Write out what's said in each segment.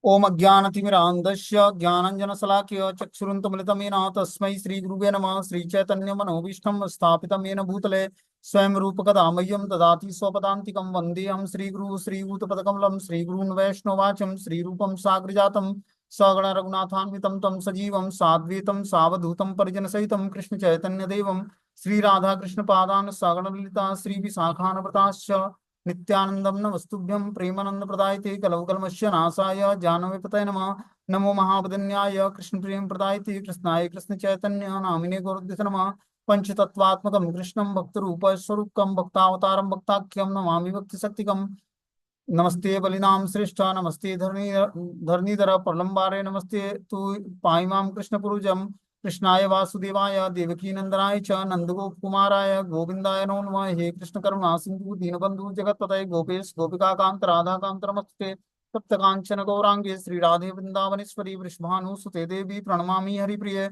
ओम अज्ञानतिमिरान्धस्य ज्ञानञ्जनशलाकया चक्षुरुन्मीलितं येन तस्मै श्रीगुरुवे नमः। श्रीचैतन्यमनोभीष्टं स्थापितं येन भूतले स्वयं रूपकदा मह्यं ददाति स्वपदान्तिकं। वन्देऽहं श्रीगुरुं श्रीभूतपदकमलं श्रीगुरून् वैष्णवाचं श्रीरूपं साग्रजातं सगण रघुनाथान्वितं तं सजीवं साद्वैतं सावधूतं परिजनसहितं कृष्णचैतन्यदेवं श्रीराधाकृष्णपादान् सगण ललिता श्रीविशाखान्विताश्च नित्यानंदम नमस्तुभ्यं प्रेमानंद प्रदायते कलौकलमस्य नाशाय जानवीपतये नमः। नमो महावदन्याय कृष्ण प्रेम प्रदायते कृष्णाय कृष्ण चैतन्य नामिने गौरद्विष नमः। पंचतत्वात्मकं कृष्णं भक्तरूप स्वरूपकं भक्तावतारं भक्ताख्यं नमामि भक्ति शक्तिकं। नमस्ते बलिनाम श्रेष्ठ नमस्ते धरणीधर प्रलंबारे नमस्ते तु पाइमाम कृष्ण पुरुषम। कृष्णाय वासुदेवाय देवकी नंदनाय च नंदगोप कुमाराय गोविंदाय नमो नमः। हे कृष्ण करुणा सिंधु दीनबंधु जगतपतये गोपेश गोपिका कांत राधा कांत नमस्ते। तप्त कांचन गौरांगे श्री राधे वृंदावनेश्वरी वृषभानुसुते देवी प्रणमामि हरिप्रिये।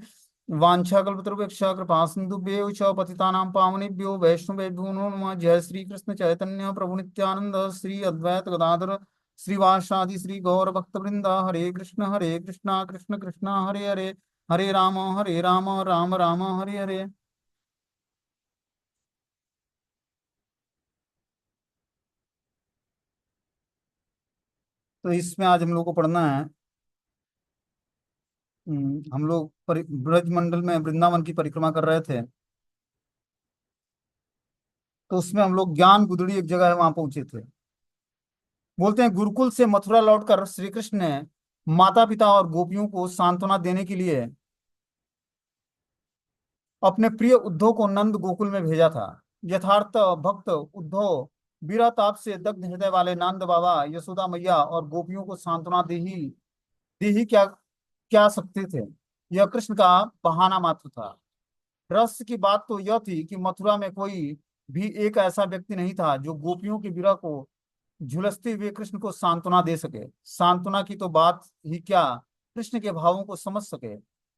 वाछाकल्पतरुभ्यश्च कृपा सिन्धुभ्यो च पतितानां पावनेभ्यो वैष्णवेभ्यो नमो नमः। जय श्री कृष्ण चैतन्य प्रभु नित्यानंद श्री अद्वैत गदाधर श्रीवासादि श्री गौर भक्तवृंद। हरे कृष्ण कृष्ण कृष्ण हरे हरे हरे राम राम राम हरे हरे। तो इसमें आज हम लोग को पढ़ना है। हम लोग ब्रज मंडल में वृंदावन की परिक्रमा कर रहे थे। तो उसमें हम लोग ज्ञान गुदड़ी एक जगह है वहां पहुंचे थे। बोलते हैं गुरुकुल से मथुरा लौटकर श्री कृष्ण ने माता पिता और गोपियों को सांत्वना देने के लिए अपने प्रिय उद्धव को नंद गोकुल में भेजा था। यथार्थ भक्त उद्धव बीरा ताप से दग्ध हृदय वाले नंद बाबा यशोदा मैया और गोपियों को सांत्वना दे ही क्या क्या सकते थे। यह कृष्ण का बहाना मात्र था। रहस्य की बात तो यह थी कि मथुरा में कोई भी एक ऐसा व्यक्ति नहीं था जो गोपियों के विरह को झुलसते हुए कृष्ण को सांत्वना दे सके। सांत्वना की तो बात ही क्या, कृष्ण के भावों को समझ सके।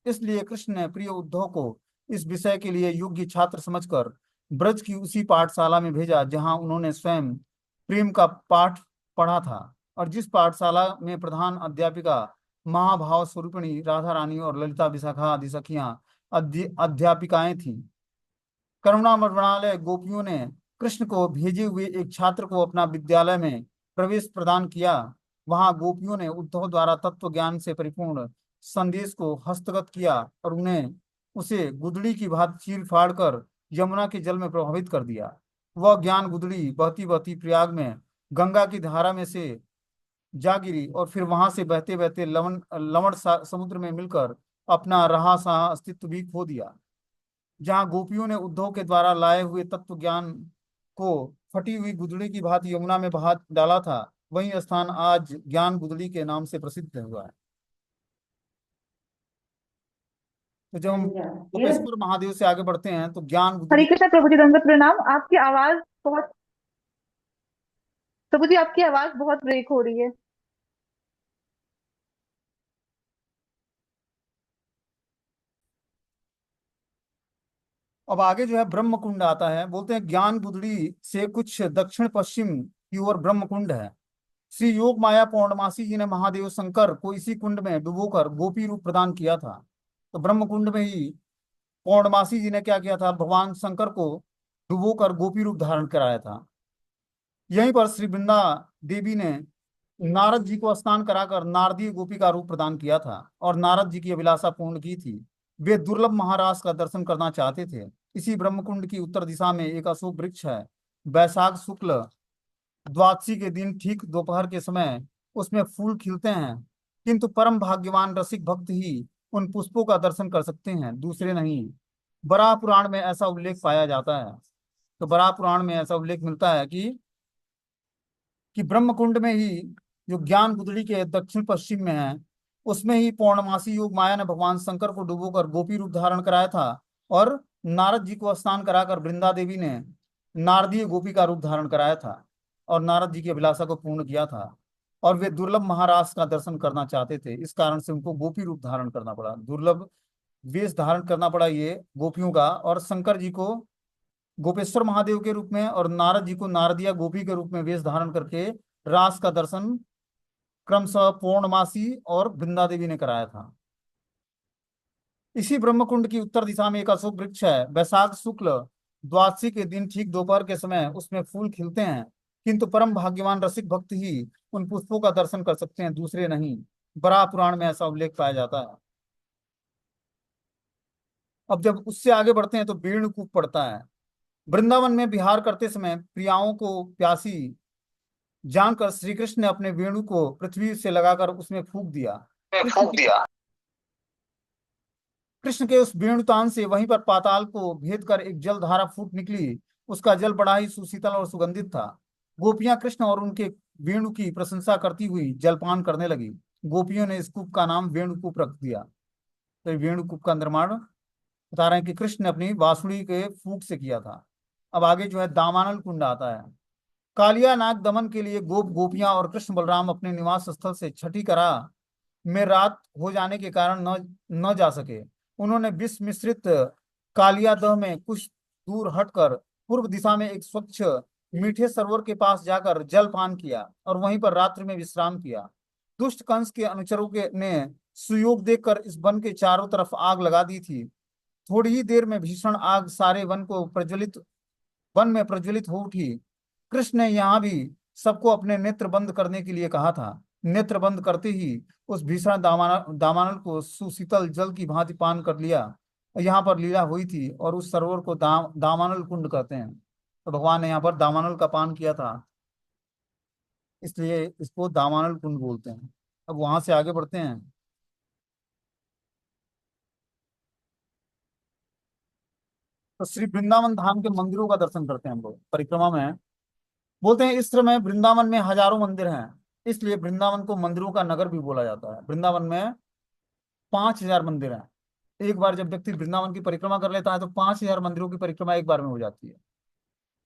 इसलिए कृष्ण ने प्रिय उद्धव को इस विषय के लिए योग्य छात्र समझकर ब्रज की उसी पाठशाला में भेजा जहां उन्होंने स्वयं प्रेम का पाठ पढ़ा था और जिस पाठशाला में प्रधान अध्यापिका महाभाव स्वरूपिणी राधा रानी और ललिता विशाखा आदि सखियां अध्यापिकाएं थीं। करुणा मृणालय गोपियों ने कृष्ण को भेजे हुए एक छात्र को अपना विद्यालय में प्रवेश प्रदान किया। वहां गोपियों ने उद्धव द्वारा तत्व ज्ञान से परिपूर्ण संदेश को हस्तगत किया और उन्हें उसे गुदड़ी की भांति चीर फाड़ कर यमुना के जल में प्रभावित कर दिया। वह ज्ञान गुदड़ी बहती बहती प्रयाग में गंगा की धारा में से जा गिरी और फिर वहां से बहते बहते लवण समुद्र में मिलकर अपना रहा सहा अस्तित्व भी खो दिया। जहाँ गोपियों ने उद्धव के द्वारा लाए हुए तत्व ज्ञान को फटी हुई गुदड़ी की भांति यमुना में बहा डाला था, वही स्थान आज ज्ञान गुदड़ी के नाम से प्रसिद्ध हुआ है। तो जब हम ये गोपेश्वर महादेव से आगे बढ़ते हैं तो ज्ञान हरे गुदड़ी। कृष्ण प्रभु जी, दंडवत प्रणाम। आपकी आवाज बहुत, प्रभु जी आपकी आवाज बहुत ब्रेक हो रही है। अब आगे जो है ब्रह्म कुंड आता है। बोलते हैं ज्ञान गुदड़ी से कुछ दक्षिण पश्चिम की ओर ब्रह्म कुंड है। श्री योग माया पौर्णमासी जी ने महादेव शंकर को इसी कुंड में डुबोकर गोपी रूप प्रदान किया था। तो ब्रह्म कुंड में ही पौर्णमासी जी ने क्या किया था, भगवान शंकर को डुबोकर गोपी रूप धारण कराया था। यहीं पर श्री वृंदा देवी ने नारद जी को स्नान कराकर नारदीय गोपी का रूप प्रदान किया था और नारद जी की अभिलाषा पूर्ण की थी। वे दुर्लभ महाराज का दर्शन करना चाहते थे। इसी ब्रह्मकुंड की उत्तर दिशा में एक अशोक वृक्ष है। वैशाख शुक्ल द्वादशी के दिन ठीक दोपहर के समय उसमें फूल खिलते हैं, किंतु परम भाग्यवान रसिक भक्त ही उन पुष्पों का दर्शन कर सकते हैं, दूसरे नहीं। बराह पुराण में ऐसा उल्लेख पाया जाता है। तो बराह पुराण में ऐसा उल्लेख मिलता है कि ब्रह्म कुंड में ही जो ज्ञान गुदड़ी के दक्षिण पश्चिम में है उसमें ही पौर्णमासी योग माया ने भगवान शंकर को डुबोकर गोपी रूप धारण कराया था और नारद जी को स्नान कराकर वृंदा देवी ने नारदीय गोपी का रूप धारण कराया था और नारद जी की अभिलाषा को पूर्ण किया था। और वे दुर्लभ महाराज का दर्शन करना चाहते थे, इस कारण से उनको गोपी रूप धारण करना पड़ा, दुर्लभ वेश धारण करना पड़ा ये गोपियों का। और शंकर जी को गोपेश्वर महादेव के रूप में और नारद जी को नारदिया गोपी के रूप में वेश धारण करके रास का दर्शन क्रमशः पूर्णमासी और वृंदा देवी ने कराया था। इसी ब्रह्मकुंड की उत्तर दिशा में एक अशोक वृक्ष है। वैशाख शुक्ल द्वादशी के दिन ठीक दोपहर के समय उसमें फूल खिलते हैं, किंतु परम भाग्यवान रसिक भक्त ही उन पुष्पों का दर्शन कर सकते हैं, दूसरे नहीं। बड़ा पुराण में ऐसा उल्लेख पाया जाता है। अब जब उससे आगे बढ़ते हैं तो वेणुकूप पड़ता है। वृंदावन में विहार करते समय प्रियाओं को प्यासी जानकर श्री कृष्ण ने अपने वेणु को पृथ्वी से लगाकर उसमें फूंक दिया। में कृष्ण फूंक के दिया। कृष्ण के उस वेणुतान से वहीं पर पाताल को भेद कर एक जल धारा फूट निकली। उसका जल बड़ा ही सुशीतल और सुगंधित था। गोपियां कृष्ण और उनके वेणु की प्रशंसा करती हुई जलपान करने लगी। गोपियों ने इस कूप का नाम वेणुकूप रख दिया। तो ये वेणुकूप का निर्माण बता रहे हैं कि कृष्ण ने अपनी बांसुरी के फूंक से किया था। अब आगे जो है दामानल कुंड आता है। कालिया नाग दमन के लिए गोपियां और कृष्ण बलराम अपने निवास स्थल से छठी करा में रात हो जाने के कारण न जा सके। उन्होंने विष मिश्रित कालियादह में कुछ दूर हटकर पूर्व दिशा में एक स्वच्छ मीठे सरोवर के पास जाकर जल पान किया और वहीं पर रात्रि में विश्राम किया। दुष्ट कंस के अनुचरों के ने सुयोग देखकर इस वन के चारों तरफ आग लगा दी थी। थोड़ी ही देर में भीषण आग सारे वन में प्रज्वलित हो उठी। कृष्ण ने यहाँ भी सबको अपने नेत्र बंद करने के लिए कहा था। नेत्र बंद करते ही उस भीषण दामानल को सुशीतल जल की भांति पान कर लिया। यहाँ पर लीला हुई थी और उस सरोवर को दामानल कुंड कहते हैं। तो भगवान ने यहाँ पर दामानल का पान किया था, इसलिए इसको दामानल कुंड बोलते हैं। अब वहां से आगे बढ़ते हैं तो श्री वृंदावन धाम के मंदिरों का दर्शन करते हैं हम लोग परिक्रमा में। बोलते हैं इस समय वृंदावन में हजारों मंदिर हैं, इसलिए वृंदावन को मंदिरों का नगर भी बोला जाता है। वृंदावन में 5,000 मंदिर हैं। एक बार जब व्यक्ति वृंदावन की परिक्रमा कर लेता है तो 5,000 मंदिरों की परिक्रमा एक बार में हो जाती है।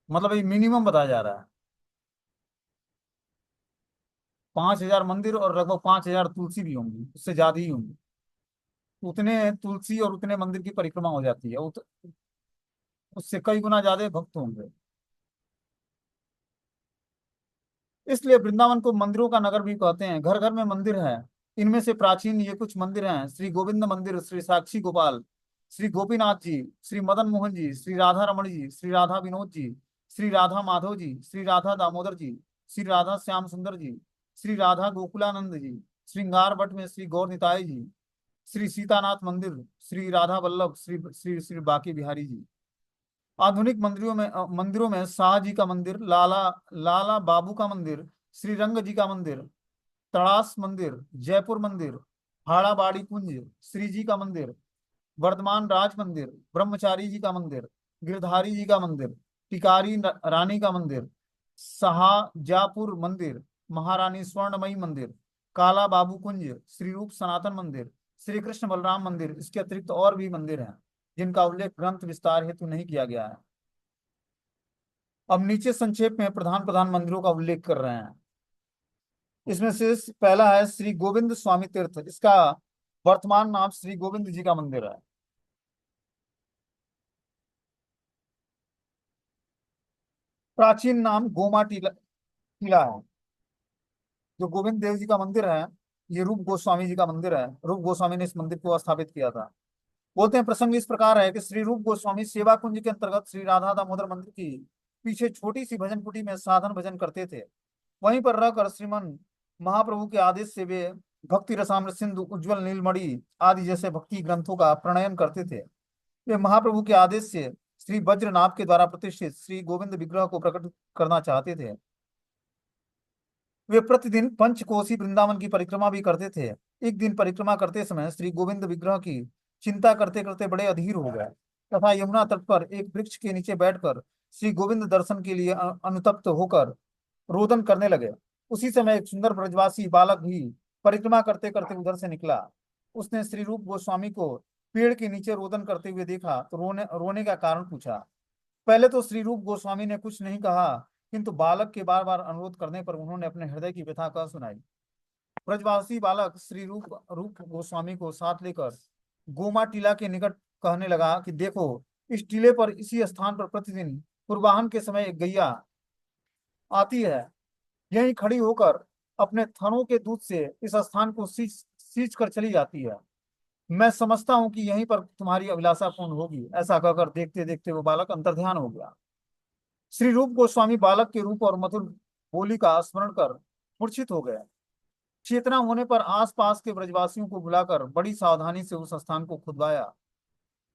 मतलब ये मिनिमम बताया जा रहा है। 5,000 मंदिर और लगभग 5,000 तुलसी भी होंगी, उससे ज्यादा ही होंगी। उतने तुलसी और उतने मंदिर की परिक्रमा हो जाती है। उससे कई गुना ज्यादा भक्त होंगे। इसलिए वृंदावन को मंदिरों का नगर भी कहते हैं। घर घर में मंदिर है। इनमें से प्राचीन ये कुछ मंदिर हैं: श्री गोविंद मंदिर, श्री साक्षी गोपाल, श्री गोपीनाथ जी, श्री मदन मोहन जी, श्री राधा रमण जी, श्री राधा विनोद जी, श्री राधा माधव जी, श्री राधा दामोदर जी, श्री राधा श्याम सुंदर जी, श्री राधा गोकुलानंद जी, श्रृंगार भट्ट में श्री गौर निताय जी, श्री सीतानाथ मंदिर, श्री राधा वल्लभ, श्री श्री श्री बाकी बिहारी जी। आधुनिक मंदिरों में शाह जी का मंदिर, लाला लाला बाबू का मंदिर, श्री रंग जी का मंदिर, तड़ास मंदिर, जयपुर मंदिर, हाड़ा बाड़ी कुंज, श्री जी का मंदिर, वर्धमान राज मंदिर, ब्रह्मचारी जी का मंदिर, गिरधारी जी का मंदिर, टिकारी रानी का मंदिर, शाहजहाँपुर मंदिर, महारानी स्वर्णमयी मंदिर, काला बाबू कुंज, श्री रूप सनातन मंदिर, श्री कृष्ण बलराम मंदिर। इसके अतिरिक्त और भी मंदिर हैं जिनका उल्लेख ग्रंथ विस्तार हेतु नहीं किया गया है। अब नीचे संक्षेप में प्रधान प्रधान मंदिरों का उल्लेख कर रहे हैं। इसमें से पहला है श्री गोविंद स्वामी तीर्थ। इसका वर्तमान नाम श्री गोविंद जी का मंदिर है। प्राचीन नाम गोमा टीला है। जो गोविंद देव जी का मंदिर है, ये रूप गोस्वामी जी का मंदिर है। रूप गोस्वामी ने इस मंदिर को स्थापित किया था। बोलते हैं प्रसंग इस प्रकार है कि श्री रूप गोस्वामी सेवा कुंज के अंतर्गत श्री राधा दामोदर मंदिर की पीछे छोटी सी भजन कुटी में साधन भजन करते थे। वहीं पर रहकर श्रीमन महाप्रभु के आदेश से वे भक्ति रसामृत सिंधु, उज्ज्वल नीलमणि आदि जैसे भक्ति ग्रंथों का प्रणयन करते थे। वे महाप्रभु के आदेश से श्री वज्रनाभ के द्वारा प्रतिष्ठित श्री गोविंद विग्रह को प्रकट करना चाहते थे। वे प्रतिदिन पंचकोसी वृंदावन की परिक्रमा भी करते थे। एक दिन परिक्रमा करते समय श्री गोविंद विग्रह की चिंता करते करते बड़े अधीर हो गए तथा यमुना तट पर एक वृक्ष के नीचे बैठकर श्री गोविंद दर्शन के लिए अनुतप्त होकर रोदन करने लगे। उसी समय एक सुंदर ब्रजवासी बालक भी परिक्रमा करते करते उधर से निकला। उसने श्री रूप गोस्वामी को पेड़ के नीचे रोदन करते हुए देखा तो रोने रोने का कारण पूछा। पहले तो श्री रूप गोस्वामी ने कुछ नहीं कहा, किंतु बालक के बार बार अनुरोध करने पर उन्होंने अपने हृदय की व्यथा कह सुनाई। ब्रजवासी बालक श्री रूप गोस्वामी को साथ लेकर गोमा टीला के निकट कहने लगा कि देखो, इस टीले पर इसी स्थान पर प्रतिदिन पूर्वाहन के समय एक गैया आती है। यहीं खड़ी होकर अपने थनों के दूध से इस स्थान को सींच कर चली जाती है। मैं समझता हूँ कि यहीं पर तुम्हारी अभिलाषा पूर्ण होगी। ऐसा कहकर देखते देखते वो बालक अंतर्ध्यान हो गया। श्री रूप गोस्वामी बालक के रूप और मधुर बोली का स्मरण कर मूर्छित हो गए। चेतना होने पर आसपास के ब्रजवासियों को बुलाकर बड़ी सावधानी से उस स्थान को खुदवाया।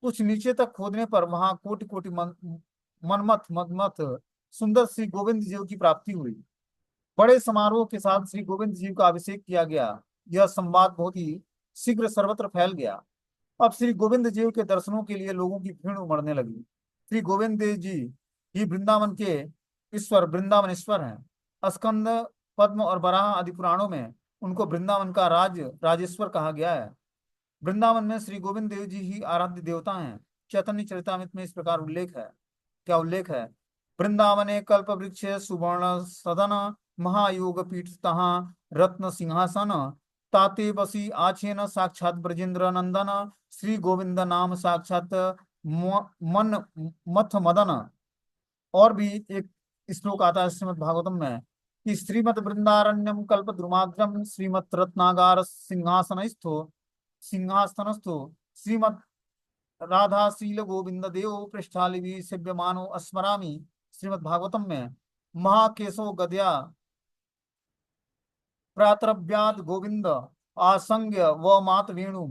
कुछ नीचे तक खोदने पर वहां कोटि कोटि मनमथ मदमथ सुंदर श्री गोविंद जीव की प्राप्ति हुई। बड़े समारोह के साथ श्री गोविंद जीव का अभिषेक किया गया। यह संवाद बहुत ही शीघ्र सर्वत्र फैल गया। अब श्री गोविंद जीव के दर्शनों के लिए लोगों की भीड़ उमड़ने लगी। श्री गोविंद देव जी ही वृंदावन के ईश्वर, वृंदावन ईश्वर हैं। स्कंद, पद्म और बराह आदि पुराणों में उनको वृंदावन का राजेश्वर कहा गया है। वृंदावन में श्री गोविंद देव जी ही आराध्य देवता हैं। चैतन्य चरितामृत में इस प्रकार उल्लेख है। क्या उल्लेख है? वृंदावने कल्प वृक्ष सुवर्ण सदन, महायोग पीठ तहाँ रत्न सिंहासन, ताते बसी आछेन साक्षात ब्रजेंद्र नंदन, श्री गोविंद नाम साक्षात मन मथ मदन। और भी एक श्लोक आता है श्रीमद् भागवतम में कि श्रीमद वृंदारण्यम कल्प द्रुमाग्रम श्रीमद रत्नागार सिंहासनस्थो श्रीमद राधा शील गोविंद देव पृष्ठालिभि सेव्यमानो अस्मरामि। श्रीमद् भागवतम में महाकेशो गद्या प्रातरभ्याद गोविंद आसंग्य व मात वेणु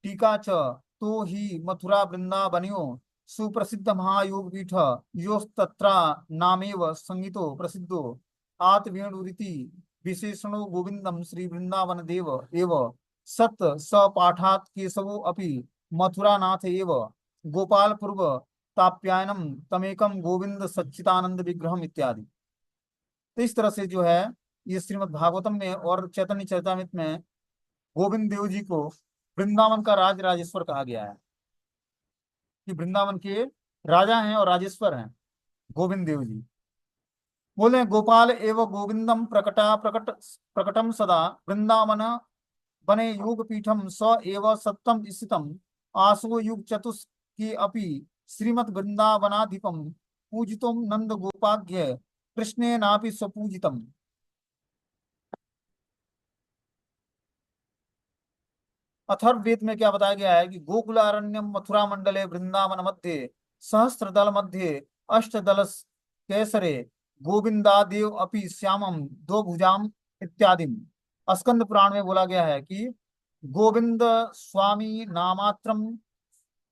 टीका च तो ही मथुरा वृंदावनियो सुप्रसिद्ध महायोग पीठ योस्तत्रा नामेव संगीतो प्रसिद्धो आत वेणुरीति विशेषणो गोविंदम श्री वृंदावन देव एव सत स पाठात केशवो अपि मथुरानाथ एव गोपाल पूर्व ताप्यायनम तमेकम गोविंद सच्चिदानंद विग्रहम इत्यादि। तो इस तरह से जो है ये श्रीमद् भागवतम में और चैतन्य चरितामृत में गोविंद देव जी को वृंदावन का राजेश्वर कहा गया है कि वृंदावन के राजा हैं और राजेश्वर हैं गोविंद देव जी। बोले गोपाल एवं गोविंदम प्रकटम सदा वृंदावन बने युग पीठम स एव सत्तम स्थितम आसो युग चतुष्की अपि श्रीमद वृंदावनाधिपम पूजितम नंद गोपाग्य कृष्णे नापि स्वपूजितम। अथर्ववेद में क्या बताया गया है कि गोकुलारण्यम मथुरा मंडले वृंदावन मध्य सहस्त्र दल मध्य अष्ट दल केसरे गोविंदादेव अपि श्यामम दो भुजाम इत्यादि। स्कंद पुराण में बोला गया है कि गोविंद स्वामी नामात्रम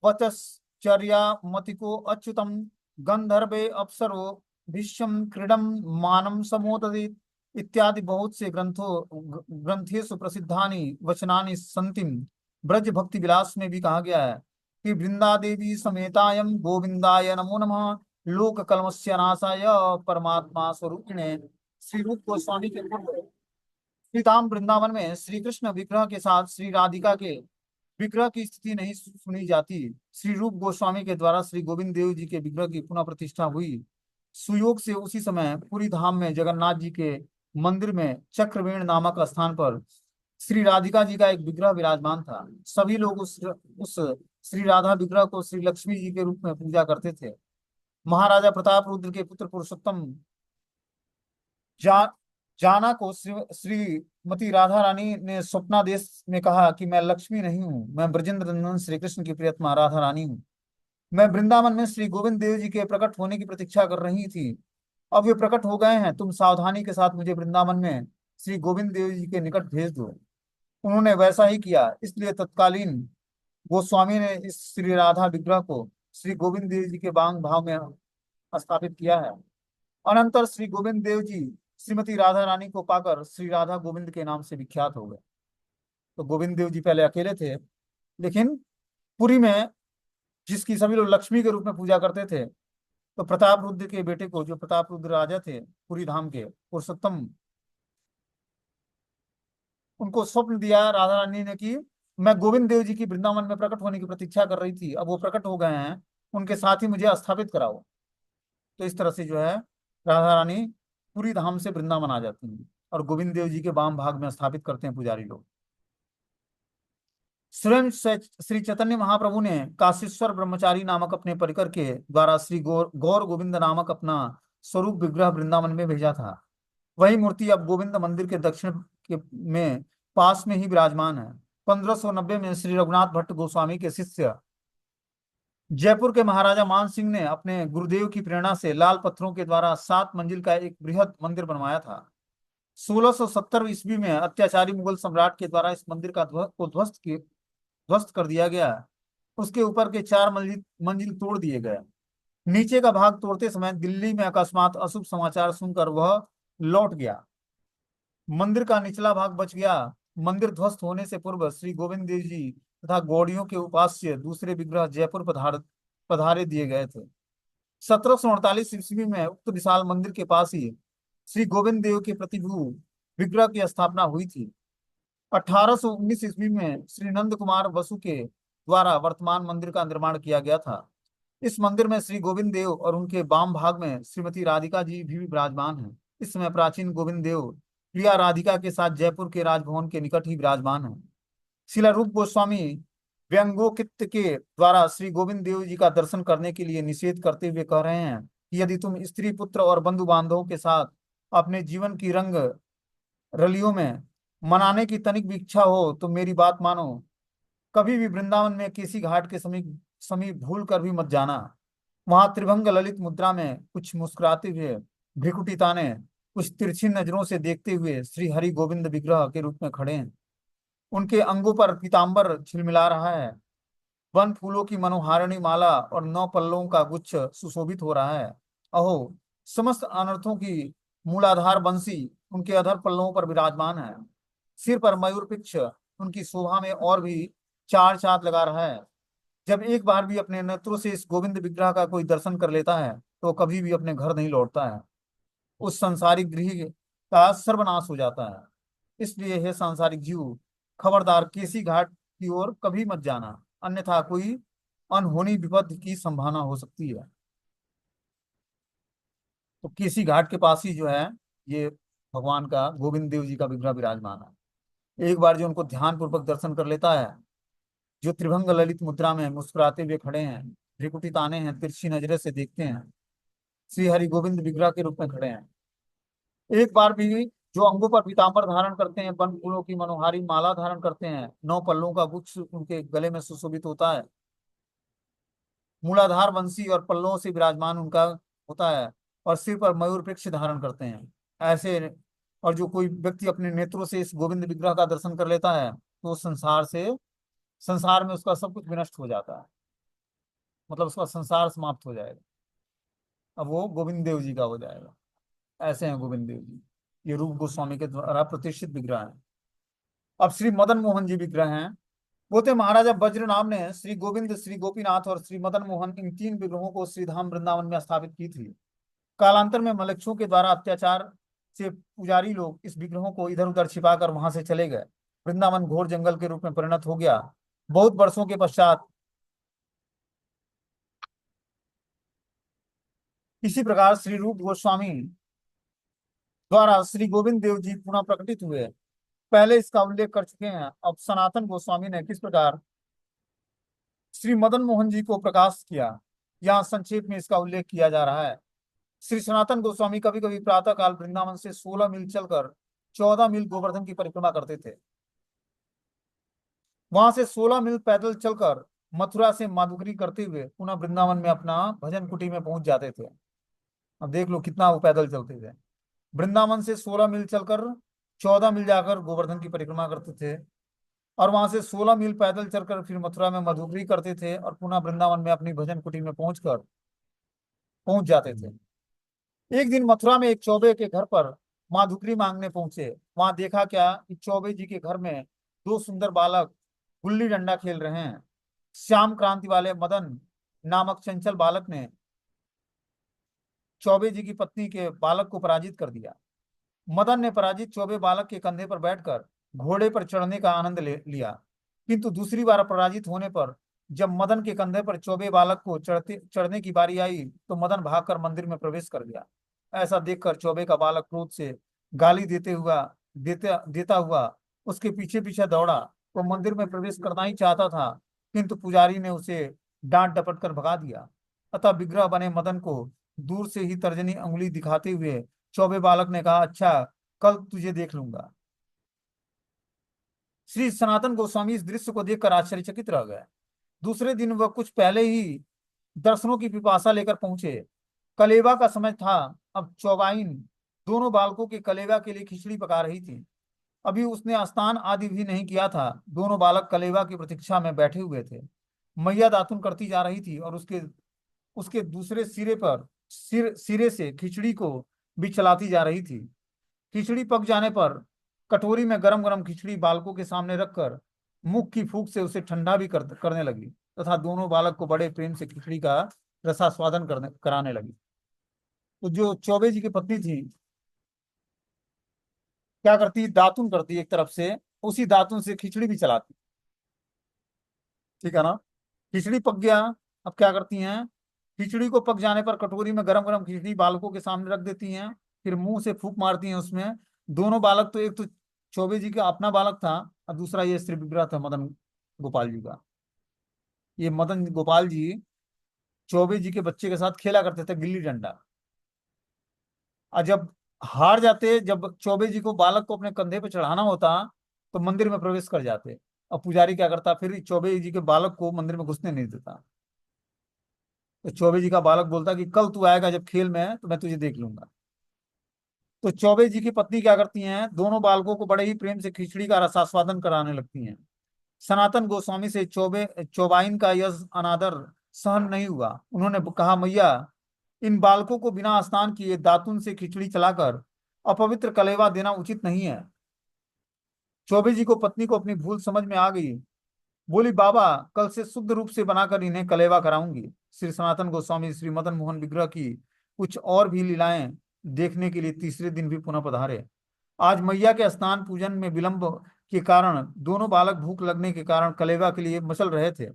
वचश्चर्या मतिको अच्युतम गंधर्वे अप्सरो भीष्म क्रीडम मानम समोददित इत्यादि बहुत से ग्रंथेषु प्रसिद्धानि वचनानि संतिम। ब्रज भक्ति विलास में भी कहा गया है कि वृंदा देवी समेतायम गोविंदाय नमो नमः लोक कलमस्य नाशाय परमात्मा स्वरूपिणे। श्री रूप गोस्वामी के पूर्व श्री धाम वृंदावन में श्री कृष्ण विग्रह के साथ श्री राधिका के विग्रह की स्थिति नहीं सुनी जाती। श्री रूप गोस्वामी के द्वारा श्री गोविंद देव जी के विग्रह की पुनः प्रतिष्ठा हुई। सुयोग से उसी समय पूरी धाम में जगन्नाथ जी के मंदिर में चक्रवेण नामक स्थान पर श्री राधिका जी का एक विग्रह विराजमान था। सभी लोग उस श्री राधा विग्रह को श्री लक्ष्मी जी के रूप में पूजा करते थे। महाराजा प्रताप रुद्र के पुत्र पुरुषोत्तम जाना को श्रीमती राधा रानी ने स्वप्नादेश में कहा कि मैं लक्ष्मी नहीं हूँ, मैं ब्रजेंद्र नंदन श्री कृष्ण की प्रियतमा राधा रानी हूँ। मैं वृंदावन में श्री गोविंद देव जी के प्रकट होने की प्रतीक्षा कर रही थी। अब वे प्रकट हो गए हैं, तुम सावधानी के साथ मुझे वृंदावन में श्री गोविंद देव जी के निकट भेज दो। उन्होंने वैसा ही किया। इसलिए तत्कालीन गोस्वामी ने इस श्री राधा विग्रह को श्री गोविंद देव जी के बांग भाव में स्थापित किया है। अनंतर श्री गोविंद देव जी श्रीमती राधा रानी को पाकर श्री राधा गोविंद के नाम से विख्यात हो गए। तो गोविंद देव जी पहले अकेले थे, लेकिन पुरी में जिसकी सभी लोग लक्ष्मी के रूप में पूजा करते थे, तो प्रताप रुद्र के बेटे को, जो प्रताप रुद्र राजा थे पुरी धाम के पुरुषोत्तम, उनको स्वप्न दिया राधा रानी ने कि मैं गोविंद देव जी की वृंदावन में प्रकट होने की प्रतीक्षा कर रही थी, अब वो प्रकट हो गए हैं, उनके साथ ही मुझे स्थापित कराओ। तो इस तरह से जो है राधा रानी पूरी धाम से वृंदावन आ जाती हैं और गोविंद देव जी के वाम भाग में स्थापित करते हैं पुजारी लोग। स्वयं श्री चैतन्य महाप्रभु ने काशीश्वर ब्रह्मचारी नामक अपने परिकर के द्वारा श्री गौर गोविंद नामक अपना स्वरूप विग्रह वृंदावन में भेजा था। वही मूर्ति अब गोविंद मंदिर के दक्षिण के में पास में ही विराजमान है। 1590 में श्री रघुनाथ भट्ट गोस्वामी के शिष्य जयपुर के महाराजा मान सिंह ने अपने गुरुदेव की प्रेरणा से लाल पत्थरों के द्वारा 7 मंजिल का एक बृहद मंदिर बनवाया था। 1670 ईस्वी में अत्याचारी मुगल सम्राट के द्वारा इस मंदिर का ध्वस्त कर दिया गया। उसके ऊपर के 4 मंजिल मंजिल तोड़ दिए गए। नीचे का भाग तोड़ते समय दिल्ली में अकस्मात अशुभ समाचार सुनकर वह लौट गया। मंदिर का निचला भाग बच गया। मंदिर ध्वस्त होने से पूर्व श्री गोविंद देव जी तथा गौड़ियों के उपास्य दूसरे विग्रह जयपुर पधारे दिए गए थे। 1748 ईस्वी में उक्त विशाल मंदिर के पास ही श्री गोविंद देव के प्रतिभू विग्रह की स्थापना हुई थी। 1819 ईस्वी में श्री नंद कुमार बसु के द्वारा वर्तमान मंदिर का निर्माण किया गया था। इस मंदिर में श्री गोविंद देव और उनके वाम भाग में श्रीमती राधिका जी भी विराजमान हैं। इस समय प्राचीन गोविंद देव प्रिया राधिका के साथ जयपुर के राजभवन के निकट ही विराजमान है। शिला रूप गोस्वामी व्यंगोकित के द्वारा श्री गोविंद देव जी का दर्शन करने के लिए निषेध करते हुए कह रहे हैं कि यदि तुम स्त्री पुत्र और बंधु बांधवों के साथ अपने जीवन की रंग रलियों में मनाने की तनिक भी इच्छा हो तो मेरी बात मानो, कभी भी वृंदावन में किसी घाट के समीप समीप भूल कर भी मत जाना। वहां त्रिभंग ललित मुद्रा में कुछ मुस्कुराते हुए भ्रिकुटी ताने कुछ तिरछी नजरों से देखते हुए श्री हरि गोविंद विग्रह के रूप में खड़े हैं। उनके अंगों पर पीतांबर झिलमिला रहा है। वन फूलों की मनोहारिणी माला और 9 पल्लों का गुच्छ सुशोभित हो रहा है। अहो, समस्त अनर्थों की मूलाधार बंसी उनके अधर पल्लों पर विराजमान है। सिर पर मयूर पिच्छ उनकी शोभा में और भी चार चांद लगा रहा है। जब एक बार भी अपने नेत्रों से इस गोविंद विग्रह का कोई दर्शन कर लेता है तो कभी भी अपने घर नहीं लौटता है। उस संसारिक गृह का सर्वनाश हो जाता है। इसलिए हे सांसारिक जीव, खबरदार केसी घाट की ओर कभी मत जाना, अन्यथा कोई अनहोनी विपद की संभावना हो सकती है। तो केसी घाट के पास ही जो है ये भगवान का गोविंद देव जी का विग्रह विराजमान है। एक बार जो उनको ध्यान पूर्वक दर्शन कर लेता है, जो त्रिभंग ललित मुद्रा में मुस्कुराते हुए खड़े हैं, भ्रिकुटी ताने हैं, तिरछी नजरे से देखते हैं, श्री हरि गोविंद विग्रह के रूप में खड़े हैं। एक बार भी जो अंगों पर पीतांबर धारण करते हैं, वन फूलों की मनोहारी माला धारण करते हैं, 9 पल्लों का गुच्छ उनके गले में सुशोभित होता है, मूलाधार वंशी और पल्लों से विराजमान उनका होता है, और सिर पर मयूर वृक्ष धारण करते हैं ऐसे। और जो कोई व्यक्ति अपने नेत्रों से इस गोविंद विग्रह का दर्शन कर लेता है तो संसार में उसका सब कुछ विनष्ट हो जाता है, मतलब उसका संसार समाप्त हो जाएगा। अब वो गोविंद देव जी का हो जाएगा। ऐसे हैं गोविंद देव जी। ये रूप गोस्वामी के द्वारा प्रतिष्ठित विग्रह है। अब श्री मदन मोहन जी विग्रह हैं। वो थे महाराजा वज्रनाम ने श्री गोविंद, श्री गोपीनाथ और श्री मदन मोहन, इन 3 विग्रहों को श्रीधाम वृंदावन में स्थापित की थी। कालांतर में मलक्षों के द्वारा अत्याचार से पुजारी लोग इस विग्रहों को इधर उधर छिपाकर वहां से चले गए। वृंदावन घोर जंगल के रूप में परिणत हो गया। बहुत वर्षों के पश्चात इसी प्रकार श्री रूप गोस्वामी द्वारा श्री गोविंद देव जी पुनः प्रकटित हुए। पहले इसका उल्लेख कर चुके हैं। अब सनातन गोस्वामी ने किस प्रकार श्री मदन मोहन जी को प्रकाश किया, यहाँ संक्षेप में इसका उल्लेख किया जा रहा है। श्री सनातन गोस्वामी कभी कभी प्रातः काल वृंदावन से 16 मील चलकर 14 मील गोवर्धन की परिक्रमा करते थे। वहां से 16 मील पैदल चलकर मथुरा से माधुकरी करते हुए पुनः वृंदावन में अपना भजन कुटी में पहुंच जाते थे। अब देख लो कितना वो पैदल चलते थे। वृंदावन से 16 मील चलकर 14 मील जाकर गोवर्धन की परिक्रमा करते थे, और वहां से 16 मील पैदल चलकर फिर मथुरा में मधुकरी करते थे और पुनः वृंदावन में अपनी भजन कुटी में पहुंच जाते थे। एक दिन मथुरा में एक चौबे के घर पर माधुकरी मांगने पहुंचे। वहां देखा क्या कि चौबे जी के घर में 2 सुंदर बालक गुल्ली डंडा खेल रहे हैं। श्याम क्रांति वाले मदन नामक चंचल बालक ने चौबे जी की पत्नी के बालक को पराजित कर दिया। मदन ने पराजित चौबे बालक के कंधे पर बैठकर घोड़े पर चढ़ने का आनंद लिया, किंतु दूसरी बार पराजित होने पर जब मदन के कंधे पर चौबे बालक को चढ़ने की बारी आई तो मदन भागकर मंदिर में प्रवेश कर गया। ऐसा देखकर चौबे का बालक क्रोध से गाली देता हुआ उसके पीछे पीछे दौड़ा। वो मंदिर में प्रवेश करना ही चाहता था, किंतु पुजारी ने उसे डांट डपट कर भगा दिया। अतः विग्रह बने मदन को दूर से ही तर्जनी अंगुली दिखाते हुए चौबे बालक ने कहा, अच्छा, कल तुझे देख लूंगा। श्री सनातन गोस्वामी इस दृश्य को देखकर आश्चर्यचकित रह गए। दूसरे दिन वह कुछ पहले ही दर्शनों की पिपासा लेकर पहुंचे। कलेवा का समय था। अब चौबाइन दोनों बालकों के कलेवा के लिए खिचड़ी पका रही थी। अभी उसने स्नान आदि भी नहीं किया था। दोनों बालक कलेवा की प्रतीक्षा में बैठे हुए थे। मैया दातुन करती जा रही थी और उसके उसके दूसरे सिरे से खिचड़ी को भी चलाती जा रही थी। खिचड़ी पक जाने पर कटोरी में गरम गरम खिचड़ी बालकों के सामने रखकर मुख की फूंक से उसे ठंडा भी करने लगी तथा दोनों बालक को बड़े प्रेम से खिचड़ी का रसास्वादन कराने लगी। तो जो चौबे जी की पत्नी थी, क्या करती, दातुन करती एक तरफ से, उसी दातुन से खिचड़ी भी चलाती। ठीक है ना। खिचड़ी पक गया। अब क्या करती हैं, खिचड़ी को पक जाने पर कटोरी में गरम गरम खिचड़ी बालकों के सामने रख देती हैं। फिर मुंह से फूंक मारती हैं उसमें। दोनों बालक, तो एक तो चौबे जी का अपना बालक था और दूसरा ये श्री विग्रह था मदन गोपाल जी का। ये मदन गोपाल जी चौबे जी के बच्चे के साथ खेला करते थे गिल्ली डंडा। और जब हार जाते, जब चौबे जी को बालक को अपने कंधे पे चढ़ाना होता, तो मंदिर में प्रवेश कर जाते। और पुजारी क्या करता, फिर चौबे जी के बालक को मंदिर में घुसने नहीं देता। तो चौबे जी का बालक बोलता कि कल तू आएगा जब खेल में, तो मैं तुझे देख लूंगा। तो चौबे जी की पत्नी क्या करती हैं, दोनों बालकों को बड़े ही प्रेम से खिचड़ी का रसास्वादन कराने लगती हैं। सनातन गोस्वामी से चौबाइन का यह अनादर सहन नहीं हुआ। उन्होंने कहा, मैया, इन बालकों को बिना स्नान किए दातुन से खिचड़ी चलाकर अपवित्र कलेवा देना उचित नहीं है। चौबे जी को पत्नी को अपनी भूल समझ में आ गई। बोली, बाबा, कल से शुद्ध रूप से बनाकर इन्हें कलेवा कराऊंगी। श्री सनातन गोस्वामी श्री मदन मोहन विग्रह की कुछ और भी लीलाएं देखने के लिए तीसरे दिन भी पुनः पधारे। आज मैया के स्नान पूजन में विलंब के कारण दोनों बालक भूख लगने के कारण कलेवा के लिए मचल रहे थे।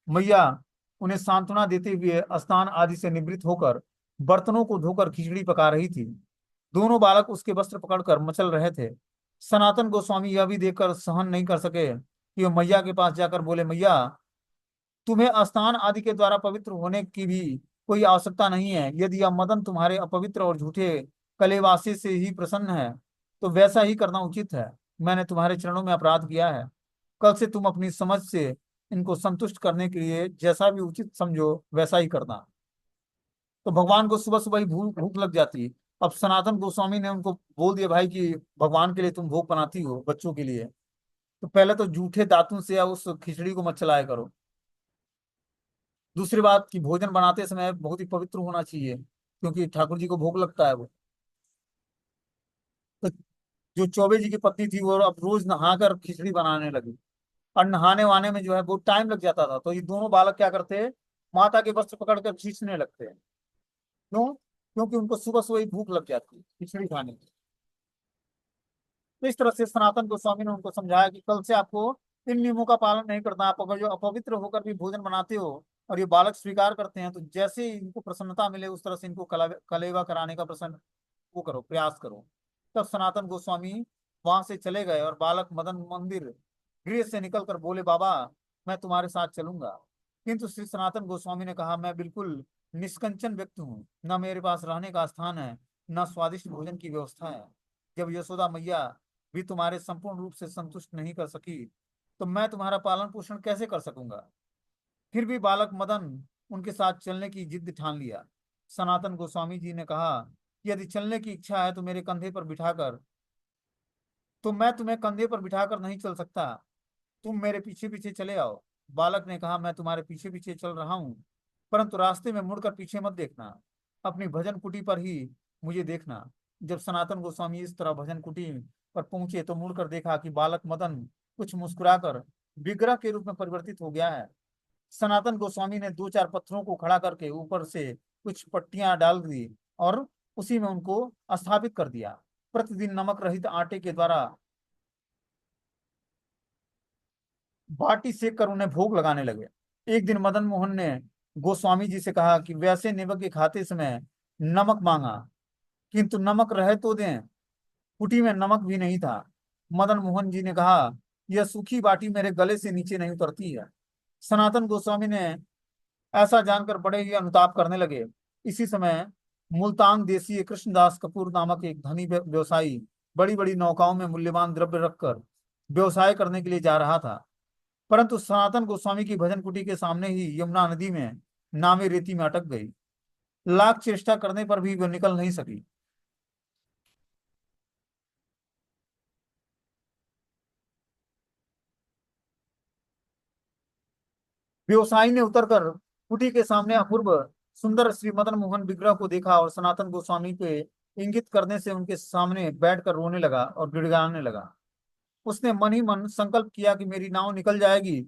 मैया उन्हें सांत्वना देते हुए स्नान आदि से निवृत्त होकर बर्तनों को धोकर खिचड़ी पका रही थी। दोनों बालक उसके वस्त्र पकड़कर मचल रहे थे। सनातन गोस्वामी यह भी देखकर सहन नहीं कर सके कि वह मैया के पास जाकर बोले, मैया, तुम्हें स्नान आदि के द्वारा पवित्र होने की भी कोई आवश्यकता नहीं है। यदि यह मदन तुम्हारे अपवित्र और झूठे कलेवासी से ही प्रसन्न है, तो वैसा ही करना उचित है। मैंने तुम्हारे चरणों में अपराध किया है। कल से तुम अपनी समझ से इनको संतुष्ट करने के लिए जैसा भी उचित समझो वैसा ही करना। तो भगवान को सुबह सुबह ही भूख भूख लग जाती। अब सनातन गोस्वामी ने उनको बोल दिया, भाई, कि भगवान के लिए तुम भोग बनाती हो बच्चों के लिए, तो पहले तो जूठे दातुन से या उस खिचड़ी को मत चलाया करो। दूसरी बात कि भोजन बनाते समय बहुत ही पवित्र होना चाहिए, क्योंकि ठाकुर जी को भोग लगता है वो। तो जो चौबे जी की पत्नी थी वो अब रोज नहाकर खिचड़ी बनाने लगी। और नहाने वहाने में जो है बहुत टाइम लग जाता था। तो ये दोनों बालक क्या करते, माता के वस्त्र पकड़कर खींचने लगते हैं। क्यों? क्योंकि उनको सुबह सुबह ही भूख लग जाती है खिचड़ी खाने की। तो इस तरह से सनातन गोस्वामी ने उनको समझाया कि कल से आपको इन नियमों का पालन नहीं करना। आप अगर जो अपवित्र होकर भी भोजन बनाते हो और ये बालक स्वीकार करते हैं, तो जैसे ही इनको प्रसन्नता मिले उस तरह से इनको कलेवा कराने का प्रसन्न वो करो, प्रयास करो। तब सनातन गोस्वामी वहां से चले गए और बालक मदन मंदिर गृह से निकलकर बोले, बाबा, मैं तुम्हारे साथ चलूंगा। किंतु श्री सनातन गोस्वामी ने कहा, मैं बिल्कुल निष्कंचन व्यक्ति हूँ। न मेरे पास रहने का स्थान है, न स्वादिष्ट भोजन की व्यवस्था है। जब यशोदा मैया भी तुम्हारे संपूर्ण रूप से संतुष्ट नहीं कर सकी, तो मैं तुम्हारा पालन पोषण कैसे कर सकूंगा। फिर भी बालक मदन उनके साथ चलने की जिद ठान लिया। सनातन गोस्वामी जी ने कहा, यदि चलने की इच्छा है तो मेरे कंधे पर बिठाकर, तो मैं तुम्हें कंधे पर बिठाकर नहीं चल सकता। तुम मेरे पीछे पीछे चले आओ। बालक ने कहा, मैं तुम्हारे पीछे पीछे चल रहा हूँ, परंतु रास्ते में मुड़कर पीछे मत देखना। अपनी भजन कुटी पर ही मुझे देखना। जब सनातन गोस्वामी इस तरह भजन कुटी पर पहुंचे तो मुड़कर देखा कि बालक मदन कुछ मुस्कुराकर विग्रह के रूप में परिवर्तित हो गया है। सनातन गोस्वामी ने दो चार पत्थरों को खड़ा करके ऊपर से कुछ पट्टियां डाल दी और उसी में उनको स्थापित कर दिया। प्रतिदिन नमक रहित आटे के द्वारा बाटी सेक कर उन्हें भोग लगाने लगे। एक दिन मदन मोहन ने गोस्वामी जी से कहा कि वैसे नैवेद्य खाते समय नमक मांगा, किंतु नमक रहे तो दें। कुटी में नमक भी नहीं था। मदन मोहन जी ने कहा, यह सूखी बाटी मेरे गले से नीचे नहीं उतरती है। सनातन गोस्वामी ने ऐसा जानकर बड़े ही अनुताप करने लगे। इसी समय मुल्तान देशी कृष्णदास कपूर नामक एक धनी व्यवसायी बड़ी बड़ी नौकाओं में मूल्यवान द्रव्य रखकर व्यवसाय करने के लिए जा रहा था। परंतु सनातन गोस्वामी की भजन कुटी के सामने ही यमुना नदी में नावें रेती में अटक गई। लाख चेष्टा करने पर भी वह निकल नहीं सकी। व्यवसायी ने उतरकर कुटी के सामने अपूर्व सुंदर श्री मदन मोहन विग्रह को देखा और सनातन गोस्वामी पे इंगित करने से उनके सामने बैठकर रोने लगा और गिड़गिड़ाने लगा। उसने मन ही मन संकल्प किया कि मेरी नाव निकल जाएगी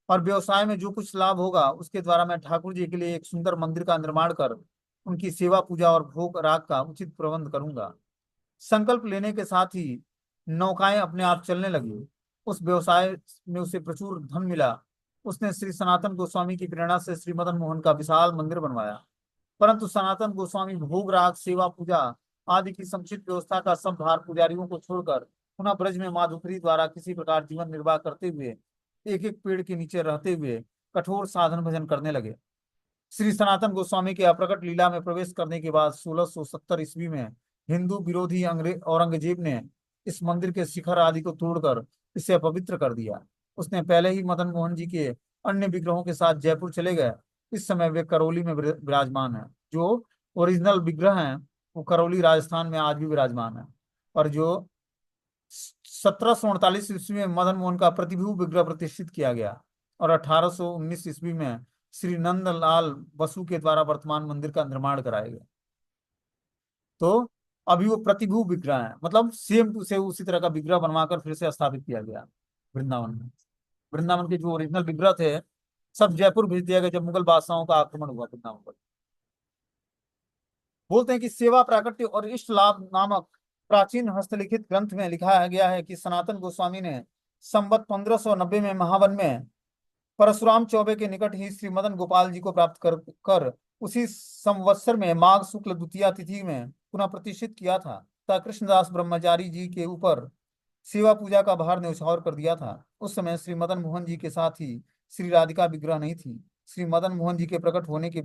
और व्यवसाय में जो कुछ लाभ होगा उसके द्वारा मैं ठाकुर जी के लिए एक सुंदर मंदिर का निर्माण कर उनकी सेवा पूजा और भोग राग का उचित प्रबंध करूंगा। संकल्प लेने के साथ ही नौकाएं अपने आप चलने लगी। उस व्यवसाय में उसे प्रचुर धन मिला। उसने श्री सनातन गोस्वामी की प्रेरणा से श्री मदन मोहन का विशाल मंदिर बनवाया। परंतु सनातन गोस्वामी भोग राग सेवा पूजा आदि की समुचित व्यवस्था का सब भार पुजारियों को छोड़कर पुनः ब्रज में माधुकरी द्वारा किसी प्रकार जीवन निर्वाह करते हुए एक एक पेड़ के नीचे रहते हुए कठोर साधन भजन करने लगे। श्री सनातन गोस्वामी के अप्रकट लीला में प्रवेश करने के बाद 1670 ईस्वी में हिंदू विरोधी अंग्रेज औरंगजेब ने इस मंदिर के शिखर आदि को तोड़कर इसे अपवित्र कर दिया। उसने पहले ही मदन मोहन जी के अन्य विग्रहों के साथ जयपुर चले गए। इस समय वे करौली में विराजमान है। जो ओरिजिनल विग्रह हैं वो करौली राजस्थान में आज भी विराजमान है। और जो 1748 ईस्वी में मदन मोहन का प्रतिभू विग्रह प्रतिष्ठित किया गया और 1819 ईस्वी में श्री नंदलाल बसु के द्वारा वर्तमान मंदिर का निर्माण कराया गया। तो अभी वो प्रतिभू विग्रह है, मतलब सेम टू सेम उसी तरह का विग्रह बनवाकर फिर से स्थापित किया गया वृंदावन में। वृंदावन के जो ओरिजिनल विग्रह थे सब जयपुर भेज दिया गया जब मुगल बादशाहों का आक्रमण हुआ वृंदावन पर। बोलते हैं कि सेवा प्राकट्य और इष्ट लाभ नामक प्राचीन हस्तलिखित ग्रंथ में लिखा गया है कि सनातन गोस्वामी ने संवत 1590 में महावन में परशुराम चौबे के निकट ही श्री मदन गोपाल जी को प्राप्त कर उसी संवत्सर में माघ शुक्ल द्वितीया तिथि में पुनः प्रतिष्ठित किया था तथा कृष्णदास ब्रह्मचारी जी के ऊपर सेवा पूजा का भार न्यौछावर कर दिया था। उस समय श्री मदन मोहन जी के साथ ही श्री राधिका विग्रह नहीं थी। श्री मदन मोहन जी के प्रकट होने की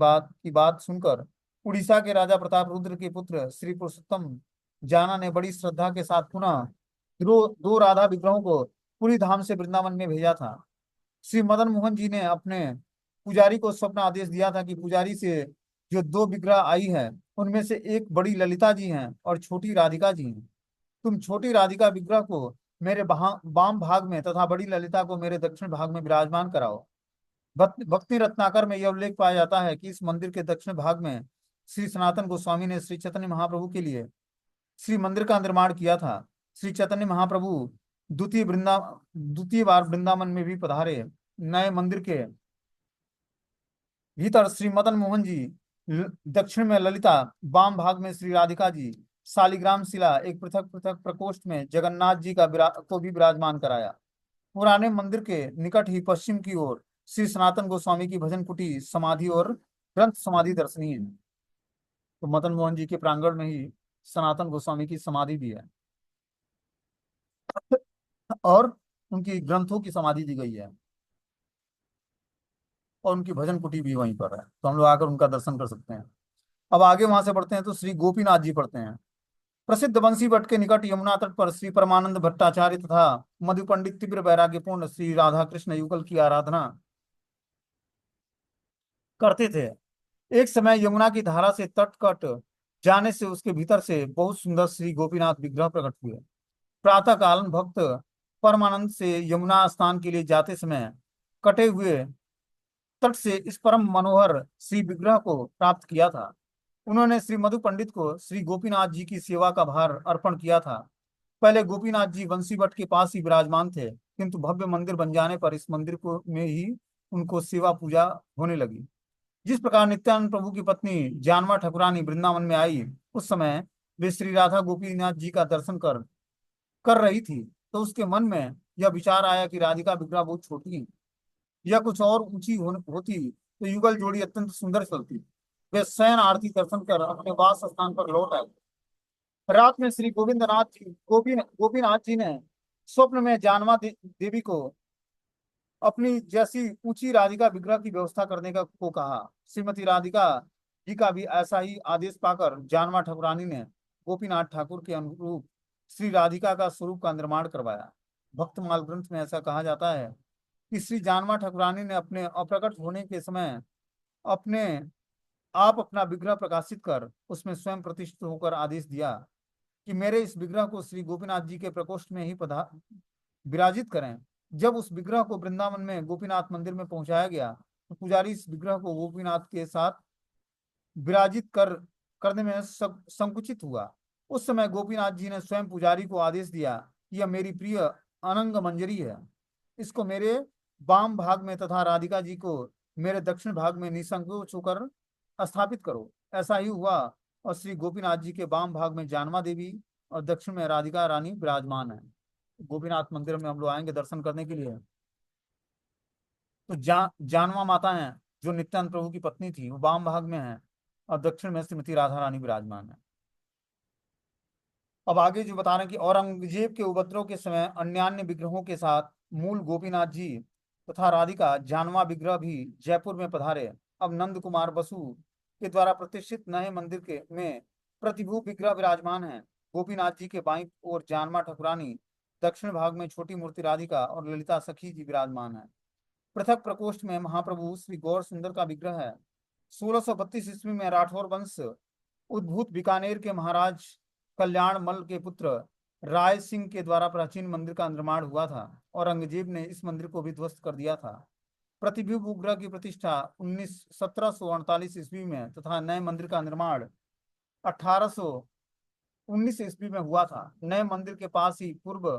बात सुनकर उड़ीसा के राजा प्रताप रुद्र के पुत्र श्री पुरुषोत्तम जाना ने बड़ी श्रद्धा के साथ पुनः दो राधा विग्रहों को पूरी धाम से वृंदावन में भेजा था। श्री मदन मोहन जी ने अपने पुजारी को स्वप्न आदेश दिया था कि पुजारी से जो दो विग्रह आई है उनमें से एक बड़ी ललिता जी हैं और छोटी राधिका जी हैं। तुम छोटी राधिका विग्रह को मेरे वाम भाग में तथा बड़ी ललिता को मेरे दक्षिण भाग में विराजमान कराओ। भक्ति रत्नाकर में यह उल्लेख पाया जाता है कि इस मंदिर के दक्षिण भाग में श्री सनातन गोस्वामी ने श्री चैतन्य महाप्रभु के लिए श्री मंदिर का निर्माण किया था। श्री चैतन्य महाप्रभु द्वितीय बार वृंदावन में भी पधारे। नए मंदिर के भीतर श्री मदन मोहन जी दक्षिण में ललिता, वाम भाग में श्री राधिका जी, शालिग्राम शिला एक पृथक पृथक प्रकोष्ठ में जगन्नाथ जी को भी विराजमान कराया। पुराने मंदिर के निकट ही पश्चिम की ओर श्री सनातन गोस्वामी की भजन कुटी समाधि और ग्रंथ समाधि दर्शनीय है। तो मदन मोहन जी के प्रांगण में ही सनातन गोस्वामी की समाधि भी है और उनकी ग्रंथों की समाधि दी गई है और उनकी भजन कुटी भी वहीं पर है, तो हम लोग आकर उनका दर्शन कर सकते हैं। अब आगे वहां से पढ़ते हैं तो श्री गोपीनाथ जी पढ़ते हैं। प्रसिद्ध बंसी भट्ट के निकट यमुना तट पर श्री परमानंद भट्टाचार्य तथा मधु पंडित तीव्र वैराग्यपूर्ण श्री राधा कृष्ण युगल की आराधना करते थे। एक समय यमुना की धारा से तट कट जाने से उसके भीतर से बहुत सुंदर श्री गोपीनाथ विग्रह प्रकट हुए। प्रातः काल भक्त परमानंद से यमुना स्नान के लिए जाते समय कटे हुए तट से इस परम मनोहर श्री विग्रह को प्राप्त किया था। उन्होंने श्री मधु पंडित को श्री गोपीनाथ जी की सेवा का भार अर्पण किया था। पहले गोपीनाथ जी बंसी भट्ट के पास ही विराजमान थे, किंतु भव्य मंदिर बन जाने पर इस मंदिर को में ही उनको सेवा पूजा होने लगी। जिस प्रकार नित्यानंद प्रभु की पत्नी जानवा ठकुरानी वृंदावन में आई, उस समय वे श्री राधा गोपीनाथ जी का दर्शन कर रही थी, तो उसके मन में यह विचार आया कि राधिका विग्रह बहुत छोटी है, या कुछ और ऊंची होती तो युगल जोड़ी अत्यंत सुंदर चलती। वे शयन आरती दर्शन कर अपने वास स्थान पर लौट आए। रात में श्री गोपीनाथ जी ने स्वप्न में जानवा देवी को अपनी जैसी ऊंची राधिका विग्रह की व्यवस्था करने को कहा। श्रीमती राधिका जी का भी ऐसा ही आदेश पाकर जानवा ठाकुरानी ने गोपीनाथ ठाकुर के अनुरूप श्री राधिका का स्वरूप का निर्माण करवाया। भक्तमाल ग्रंथ में ऐसा कहा जाता है कि श्री जानवा ठाकुरानी ने अपने अप्रकट होने के समय अपने आप अपना विग्रह प्रकाशित कर उसमें स्वयं प्रतिष्ठित होकर आदेश दिया कि मेरे इस विग्रह को श्री गोपीनाथ जी के प्रकोष्ठ में ही विराजित करें। जब उस विग्रह को वृंदावन में गोपीनाथ मंदिर में पहुंचाया गया तो पुजारी इस विग्रह को गोपीनाथ के साथ विराजित करने में संकुचित हुआ। उस समय गोपीनाथ जी ने स्वयं पुजारी को आदेश दिया कि यह मेरी प्रिय अनंग मंजरी है, इसको मेरे वाम भाग में तथा राधिका जी को मेरे दक्षिण भाग में निसंकोच होकर स्थापित करो। ऐसा ही हुआ और श्री गोपीनाथ जी के वाम भाग में जानवा देवी और दक्षिण में राधिका रानी विराजमान है। गोपीनाथ मंदिर में हम लोग आएंगे दर्शन करने के लिए। तो जानवा माता है जो नित्यानंद प्रभु की पत्नी थी, वो वाम भाग में है और दक्षिण में श्रीमती राधा रानी विराजमान है। अब आगे जो बता रहे हैं कि औरंगजेब के उपद्रव के समय अन्यान्य विग्रहों के साथ मूल गोपीनाथ जी तथा राधिका जानवा विग्रह भी जयपुर में पधारे। अब नंद कुमार बसु के द्वारा प्रतिष्ठित नए मंदिर के में प्रतिभू विग्रह विराजमान है। गोपीनाथ जी के बाईं ओर जानवा ठाकुरानी, दक्षिण भाग में छोटी मूर्ति राधिका और ललिता सखी जी विराजमान है। पृथक प्रकोष्ठ में महाप्रभु श्री गौर सुंदर का विग्रह है। 1632 ईस्वी में राठौर वंश उद्भूत बीकानेर के महाराज कल्याण मल के पुत्र राय सिंह के द्वारा प्राचीन मंदिर का निर्माण हुआ था। औरंगजेब ने इस मंदिर को भी ध्वस्त कर दिया था। प्रतिबिंब उपग्रह की प्रतिष्ठा 1748 ईस्वी में तथा नए मंदिर का निर्माण 1819 ईस्वी में हुआ था। नए मंदिर के पास ही पूर्व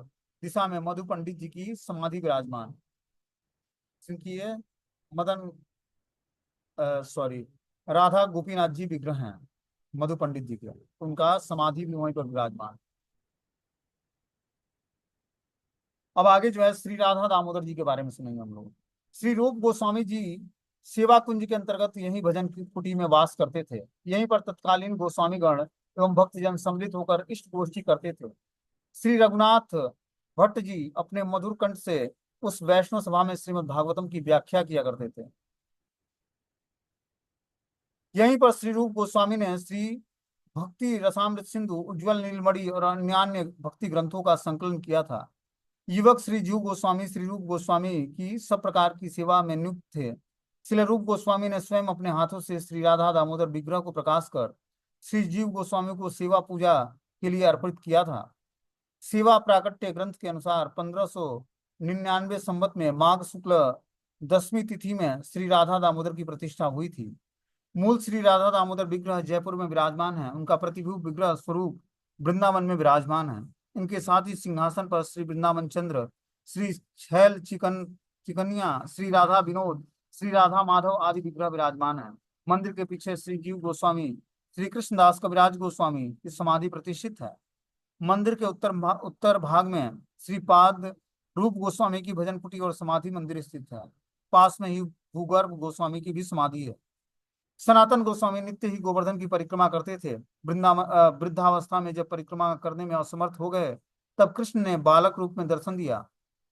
दिशा में मधु पंडित जी की समाधि विराजमान, क्योंकि ये मदन सॉरी राधा गोपीनाथ जी विग्रह हैं, मधु पंडित जी के, उनका समाधि भी वहीं पर विराजमान। अब आगे जो है श्री राधा दामोदर जी के बारे में सुनेंगे हम लोग। श्री रूप गोस्वामी जी सेवा कुंज के अंतर्गत यही भजन की कुटी में वास करते थे। यहीं पर तत्कालीन गोस्वामी गण एवं भक्तजन सम्मिलित होकर इष्ट गोष्ठी करते थे। श्री रघुनाथ भट्ट जी अपने मधुर कंठ से उस वैष्णव सभा में श्रीमद् भागवतम की व्याख्या किया करते थे। यहीं पर श्री रूप गोस्वामी ने श्री भक्ति रसामृत सिंधु, उज्ज्वल नीलमणि और अन्य भक्ति ग्रंथों का संकलन किया था। युवक श्री जीव गोस्वामी श्री रूप गोस्वामी की सब प्रकार की सेवा में नियुक्त थे। श्री रूप गोस्वामी ने स्वयं अपने हाथों से श्री राधा दामोदर विग्रह को प्रकाश कर श्री जीव गोस्वामी को सेवा पूजा के लिए अर्पित किया था। सेवा प्राकट्य ग्रंथ के अनुसार 1599 संवत में माघ शुक्ल 10वीं तिथि में श्री राधा दामोदर की प्रतिष्ठा हुई थी। मूल श्री राधा दामोदर विग्रह जयपुर में विराजमान है। उनका प्रतिभूत विग्रह स्वरूप वृंदावन में विराजमान है। इनके साथ ही सिंहासन पर श्री वृंदावन चंद्र, श्री छैल चिकनिया, श्री राधा विनोद, श्री राधा माधव आदि विग्रह विराजमान है। मंदिर के पीछे श्री जीव गोस्वामी, श्री कृष्णदास कविराज गोस्वामी की समाधि प्रतिष्ठित है। मंदिर के उत्तर भाग में श्रीपाद रूप गोस्वामी की भजन कुटी और समाधि मंदिर स्थित है। पास में ही भूगर्भ गोस्वामी की भी समाधि है। सनातन गोस्वामी नित्य ही गोवर्धन की परिक्रमा करते थे। वृद्धावस्था में जब परिक्रमा करने में असमर्थ हो गए तब कृष्ण ने बालक रूप में दर्शन दिया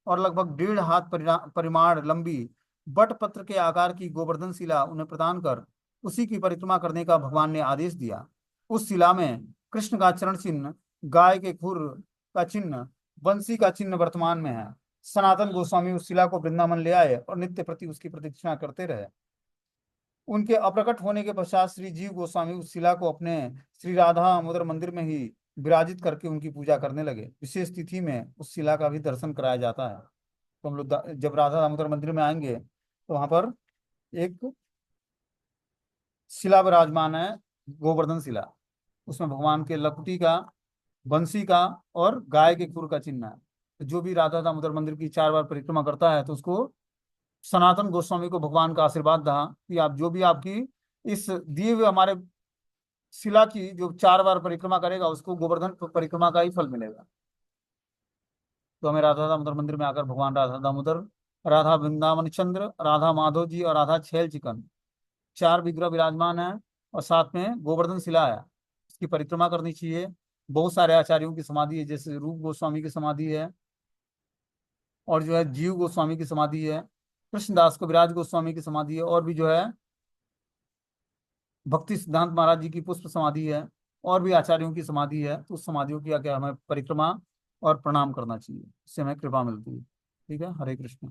और लगभग 1.5 हाथ परिमाण लंबी बट पत्र के आकार की गोवर्धन शिला उन्हें प्रदान कर उसी की परिक्रमा करने का भगवान ने आदेश दिया। उस शिला में कृष्ण का चरण चिन्ह, गाय के खुर का चिन्ह, बंसी का चिन्ह वर्तमान में है। सनातन गोस्वामी उस शिला को वृंदावन ले आए और नित्य प्रति उसकी प्रतीक्षा करते रहे। उनके अप्रकट होने के पश्चात श्री जीव गोस्वामी उस शिला को अपने श्री राधा दामोदर मंदिर में ही विराजित करके उनकी पूजा करने लगे। विशेष तिथि में उस शिला का भी दर्शन कराया जाता है। तो हम लोग जब राधा दामोदर मंदिर में आएंगे तो वहां पर एक शिला विराजमान है, गोवर्धन शिला। उसमें भगवान के लकुटी का, बंसी का और गाय के खुर का चिन्ह है। तो जो भी राधा दामोदर मंदिर की 4 बार परिक्रमा करता है तो उसको सनातन गोस्वामी को भगवान का आशीर्वाद रहा कि आप जो भी आपकी इस दिए हुए हमारे शिला की जो 4 बार परिक्रमा करेगा उसको गोवर्धन परिक्रमा का ही फल मिलेगा। तो हमें राधा दामोदर मंदिर में आकर भगवान राधा दामोदर, राधा वृंदावन चंद्र, राधा माधव जी और राधा छैल चिकन 4 विग्रह विराजमान है और साथ में गोवर्धन शिला है, इसकी परिक्रमा करनी चाहिए। बहुत सारे आचार्यों की समाधि है, जैसे रूप गोस्वामी की समाधि है और जो है जीव गोस्वामी की समाधि है, कृष्णदास कविराज गोस्वामी की समाधि है और भी जो है भक्ति सिद्धांत महाराज जी की पुष्प समाधि है, और भी आचार्यों की समाधि है, तो उस समाधियों की आगे हमें परिक्रमा और प्रणाम करना चाहिए, इससे हमें कृपा मिलती है। ठीक है, हरे कृष्ण।